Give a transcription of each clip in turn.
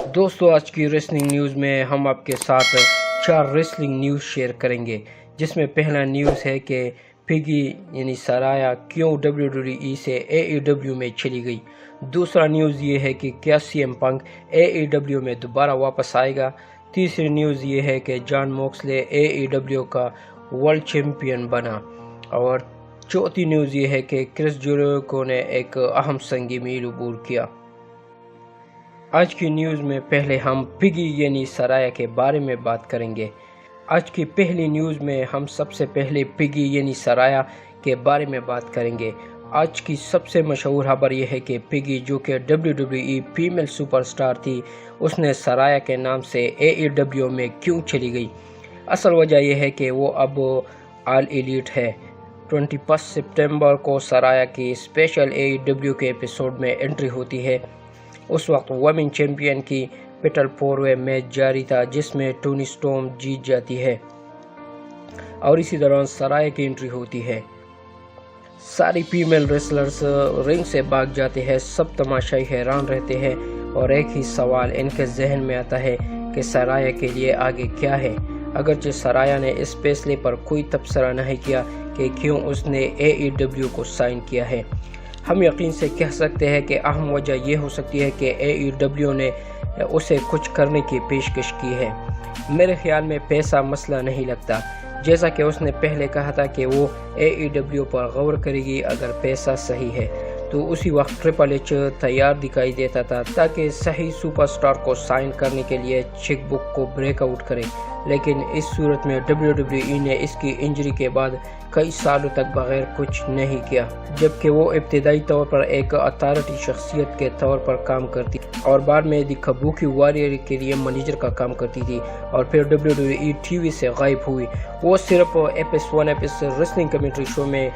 दोस्तों, आज की रेसलिंग न्यूज़ में हम आपके साथ 4 रेसलिंग न्यूज़ शेयर करेंगे, जिसमें पहला न्यूज़ है कि पिगी यानी सराया क्यों WWE से AEW में चली गई। दूसरा न्यूज़ ये है कि क्या CM पंक AEW में दोबारा वापस आएगा। तीसरी न्यूज़ ये है कि जॉन मोक्सले AEW का वर्ल्ड चैम्पियन बना। और चौथी न्यूज़ ये है कि क्रिस जेरिको ने एक अहम संगी मील अबूर किया। आज की न्यूज़ में पहले हम पिगी यानी सराया के बारे में बात करेंगे। आज की पहली न्यूज़ में हम सबसे पहले पिगी यानी सराया के बारे में बात करेंगे। आज की सबसे मशहूर खबर यह है कि पिगी, जो कि WWE फीमेल सुपरस्टार थी, उसने सराया के नाम से AEW में क्यों चली गई। असल वजह यह है कि वो अब ऑल एलीट है। 21 सितंबर को सराया की स्पेशल AEW के एपिसोड में एंट्री होती है। उस वक्त वुमेन चैंपियन की पेटल 4-वे मैच जारी था, जिसमें टोनी स्टॉर्म जीत जाती है और इसी दौरान सराया की एंट्री होती है। सारी फीमेल रेसलर्स रिंग से भाग जाते हैं। सब तमाशाई हैरान रहते हैं और एक ही सवाल इनके जहन में आता है कि सराया के लिए आगे क्या है। अगरचे सराया ने इस फैसले पर कोई तबसरा नहीं किया कि क्यों उसने AEW को साइन किया है। हम यकीन से कह सकते हैं कि अहम वजह यह हो सकती है कि AEW ने उसे कुछ करने की पेशकश की है। मेरे ख्याल में पैसा मसला नहीं लगता, जैसा कि उसने पहले कहा था कि वो AEW पर गौर करेगी अगर पैसा सही है। तो उसी वक्त ट्रिपल एच तैयार दिखाई देता था ताकि सही सुपरस्टार को साइन करने के लिए चेक बुक को ब्रेकआउट करे। लेकिन इस सूरत में WWE ने इसकी इंजरी के बाद कई सालों तक बगैर कुछ नहीं किया, जबकि वो इब्तदाई तौर पर एक अथॉरिटी शख्सियत के तौर पर काम करती और बाद में दी काबुकी वॉरियर के लिए मैनेजर का काम करती थी और फिर WWE TV से गायब हुई। वो सिर्फ FS1 FS wrestling commentary show में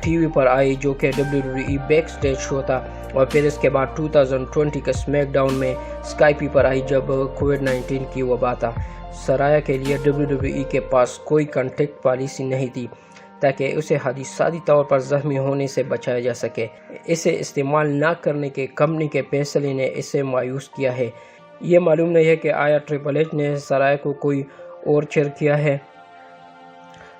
TV पर आई, जो कि WWE बैकस्टेज शो था, और फिर इसके बाद 2020 के स्मैकडाउन में स्काइपी पर आई जब कोविड-19 की वबा था। सराया के लिए WWE के पास कोई कॉन्टैक्ट पॉलिसी नहीं थी ताकि उसे हादसाती तौर पर जख्मी होने से बचाया जा सके। इसे इस्तेमाल न करने के कंपनी के फैसले ने इसे मायूस किया है। ये मालूम नहीं है कि आया ट्रिपल एच ने सराया को कोई और चेयर किया है।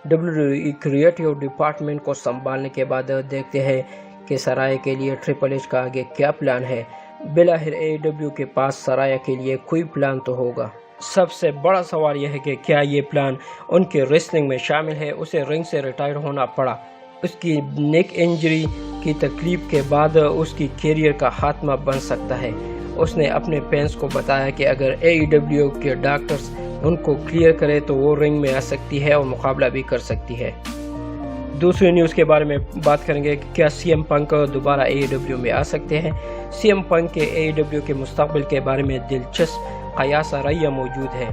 WWE क्रिएटिव डिपार्टमेंट को संभालने के बाद देखते हैं कि सराया के लिए ट्रिपल एच का आगे क्या प्लान है। बिलाखिर AEW के पास सराया के लिए कोई प्लान तो होगा। सबसे बड़ा सवाल यह है कि क्या ये प्लान उनके रेसलिंग में शामिल है। उसे रिंग से रिटायर होना पड़ा। उसकी नेक इंजरी की तकलीफ के बाद उसकी कैरियर का खात्मा बन सकता है। उसने अपने फैंस को बताया कि अगर AEW के डॉक्टर्स उनको क्लियर करे तो वो रिंग में आ सकती है और मुकाबला भी कर सकती है। दूसरी न्यूज़ के बारे में बात करेंगे कि क्या CM पंक दोबारा AEW में आ सकते हैं। CM पंक के AEW के मुस्तकबिल के बारे में दिलचस्प कयास रैया मौजूद है।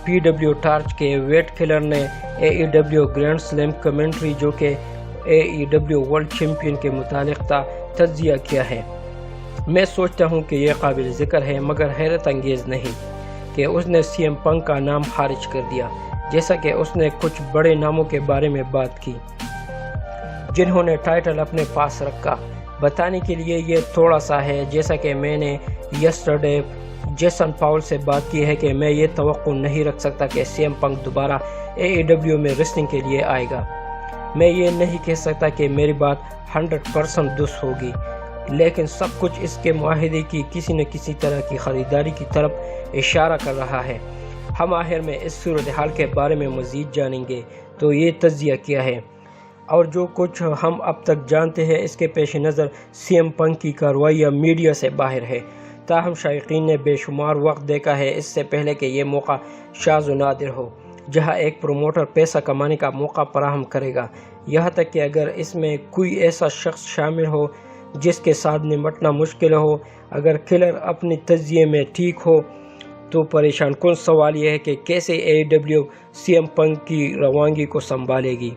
PW टॉर्च के वेट किलर ने AEW ग्रैंड स्लैम कमेंट्री, जो कि AEW वर्ल्ड चैम्पियन के मुतालिक था, तज्जिया किया है। मैं सोचता हूं कि यह काबिल ज़िक्र है, मगर हैरत अंगेज़ नहीं कि उसने CM पंक का नाम खारिज कर दिया, जैसा कि उसने कुछ बड़े नामों के बारे में बात की जिन्होंने टाइटल अपने पास रखा। बताने के लिए ये थोड़ा सा है, जैसा कि मैंने यस्टरडे जेसन पाउल से बात की है कि मैं ये तवक्को नहीं रख सकता कि CM पंक दोबारा AEW में रेसलिंग के लिए आएगा। मैं ये नहीं कह सकता कि मेरी बात 100% दुरुस्त होगी, लेकिन सब कुछ इसके मुआहदे की किसी न किसी तरह की ख़रीदारी की तरफ इशारा कर रहा है। हम आखिर में इस सूरत हाल के बारे में मज़ीद जानेंगे। तो ये तज्जिया किया है और जो कुछ हम अब तक जानते हैं, इसके पेश नज़र CM पंक की कार्रवाई मीडिया से बाहर है। ताहम शायकीन ने बेशुमार वक्त देखा है इससे पहले कि यह मौका शाज़ व नादिर हो, जहां एक प्रोमोटर पैसा कमाने का मौका फराहम करेगा। यहाँ तक कि अगर इसमें कोई ऐसा शख्स शामिल हो जिसके साथ निपटना मुश्किल हो, अगर किलर अपनी तज्जिए में ठीक हो, तो परेशान कुन सवाल यह है कि कैसे AEW CM पंक की रवानगी को संभालेगी,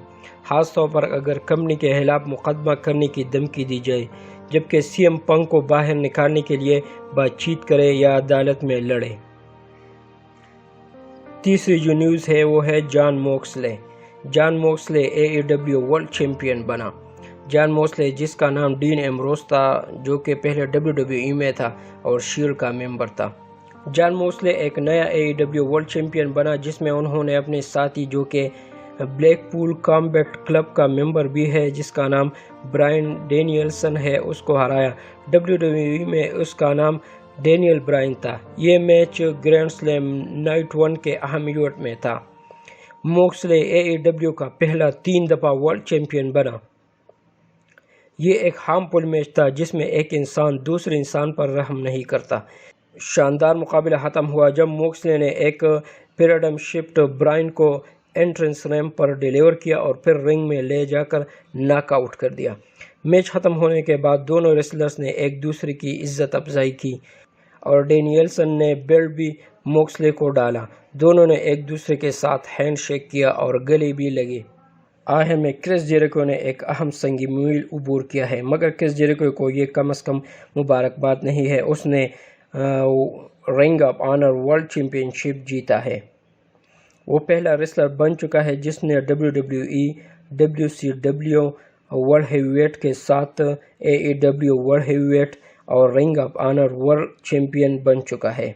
ख़ास तौर पर अगर कंपनी के खिलाफ मुकदमा करने की धमकी दी जाए, जबकि CM पंक को बाहर निकालने के लिए बातचीत करे या अदालत में लड़े। तीसरी जो न्यूज़ है वो है John मोक्सले। John मोक्सले AEW world champion बना। जॉन मोक्सले, जिसका नाम डीन एम्ब्रोस था, जो कि पहले WWE में था और शील्ड का मेंबर था, جان موسلے ایک نیا AEW ورلڈ چیمپئن بنا جس میں انہوں نے اپنے ساتھی جو کہ بلیک پول کامبیٹ کلب کا ممبر بھی ہے جس کا نام برائن ڈینیلسن ہے اس کو ہرایا۔ WWE میں اس کا نام ڈینیل برائن تھا۔ یہ میچ گرینڈ سلیم نائٹ 1 کے اہم ایونٹ میں تھا۔ موکسلے AEW کا پہلا 3 دفعہ ورلڈ چیمپئن بنا۔ یہ ایک ہارمفل میچ تھا جس میں ایک انسان دوسرے انسان پر رحم نہیں کرتا۔ شاندار مقابلہ ختم ہوا جب موکسلے نے ایک پیراڈائم شفٹ برائن کو انٹرنس ریمپ پر ڈیلیور کیا اور پھر رنگ میں لے جا کر ناک آؤٹ کر دیا۔ میچ ختم ہونے کے بعد دونوں ریسلرز نے ایک دوسرے کی عزت افزائی کی اور ڈینیلسن نے بیلٹ بھی موکسلے کو ڈالا۔ دونوں نے ایک دوسرے کے ساتھ ہینڈ شیک کیا اور گلے بھی لگے۔ آخر میں کرس جیریکو نے ایک اہم سنگی میل عبور کیا ہے، مگر کرس جیریکو کو یہ کم از کم مبارکباد نہیں ہے، اس نے رنگ آف آنر ورلڈ چیمپئن شپ جیتا ہے۔ وہ پہلا ریسلر بن چکا ہے جس نے WWE، WCW world heavyweight کے ساتھ AEW ورلڈ ہیوی ویٹ اور Ring of Honor world champion بن چکا ہے۔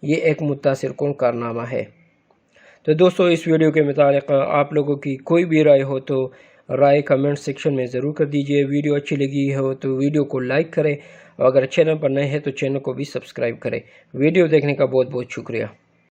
یہ ایک متاثر کن کارنامہ ہے۔ تو دوستو اس ویڈیو کے متعلق آپ لوگوں کی کوئی بھی رائے ہو تو رائے کمنٹ سیکشن میں ضرور کر دیجئے۔ ویڈیو اچھی لگی ہو تو ویڈیو کو لائک کریں اور اگر چینل پر نئے ہیں تو چینل کو بھی سبسکرائب کریں۔ ویڈیو دیکھنے کا بہت بہت شکریہ۔